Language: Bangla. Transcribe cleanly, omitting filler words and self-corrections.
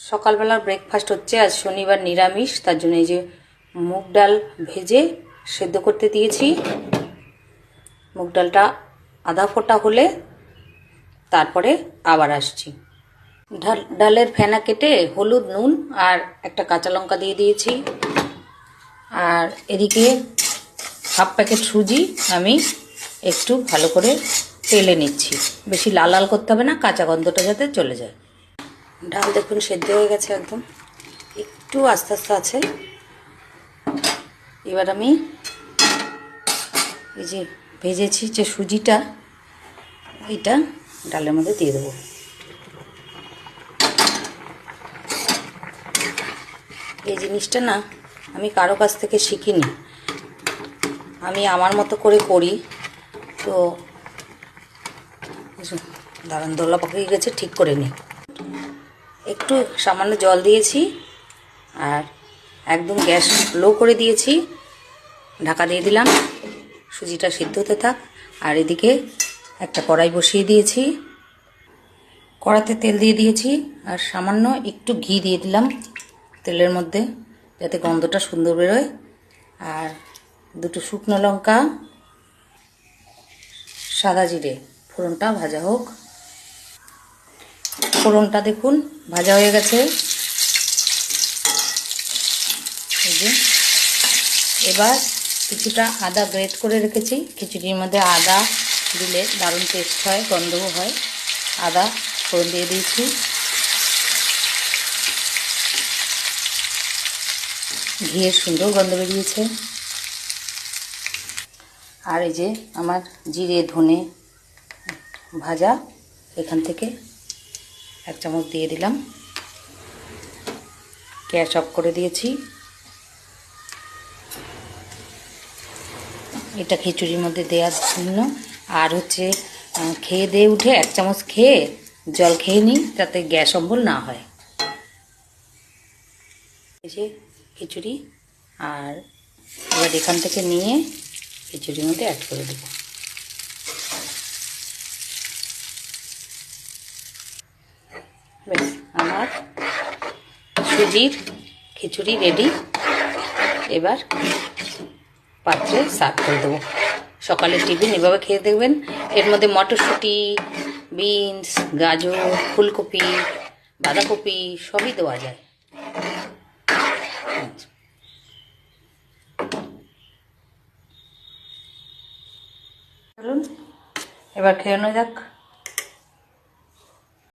সকালবেলার ব্রেকফাস্ট হচ্ছে, আজ শনিবার নিরামিষ, তার জন্য এই যে মুগ ডাল ভেজে সেদ্ধ করতে দিয়েছি। মুগ ডালটা আধা ফোটা হলে তারপরে আবার আসছি। ডালের ফেনা কেটে হলুদ, নুন আর একটা কাঁচা লঙ্কা দিয়ে দিয়েছি। আর এদিকে হাফ প্যাকেট সুজি আমি একটু ভালো করে তেলে নিচ্ছি। বেশি লাল লাল করতে হবে না, কাঁচা গন্ধটা যাতে চলে যায়। ডাল দেখুন সেদ্ধ হয়ে গেছে, একদম একটু আস্তে আস্তে আছে। এবার আমি এই যে ভেজেছি যে সুজিটা, এটা ডালের মধ্যে দিয়ে দেবো। এই জিনিসটা না আমি কারো কাছ থেকে শিখিনি, আমি আমার মতো করে করি। তো দাঁড়ান, দোলা পাকিয়ে গেছে, ঠিক করে নিই। একটু সামান্য জল দিয়েছি আর একদম গ্যাস লো করে দিয়েছি, ঢাকা দিয়ে দিলাম। সুজিটা সিদ্ধ হতে থাক। আর এদিকে একটা কড়াই বসিয়ে দিয়েছি, কড়াতে তেল দিয়ে দিয়েছি আর সামান্য একটু ঘি দিয়ে দিলাম তেলের মধ্যে, যাতে গন্ধটা সুন্দর বেরোয়। আর দুটো শুকনো লঙ্কা, সাদা জিরে, ফোড়নটা ভাজা হোক। ফোড়নটা দেখুন ভাজা হয়ে গেছে। এই যে এবার কিছুটা আদা গ্রেট করে রেখেছি, খিচুড়ির মধ্যে আদা দিলে দারুণ টেস্ট হয়, গন্ধও হয়। আদা ফোড়ন দিয়ে দিয়েছি। ঘিয়ের সুন্দর গন্ধ বেরিয়েছে। আর এই যে আমার জিরে ধনে ভাজা, এখান থেকে 1 চামচ দিয়ে দিলাম। গ্যাস অফ করে দিয়েছি। এটা খিচুড়ির মধ্যে দেওয়ার জন্য। আর হচ্ছে খেয়ে দিয়ে উঠে 1 চামচ খেয়ে জল খেয়ে নিই, যাতে গ্যাস অম্বল না হয়। এই যে খিচুড়ি, আর এবার এখান থেকে নিয়ে খিচুড়ির মধ্যে অ্যাড করে দেব। ব্যাস, আমার সুজির খিচুড়ি রেডি। এবার পাত্রে সার্ভ করে দেবো। সকালের টিফিন এভাবে খেয়ে দেখবেন। এর মধ্যে মটরশুঁটি, বিনস, গাজর, ফুলকপি, বাঁধাকপি সবই দেওয়া যায়। চলুন এবার খেয়ে নেওয়া যাক।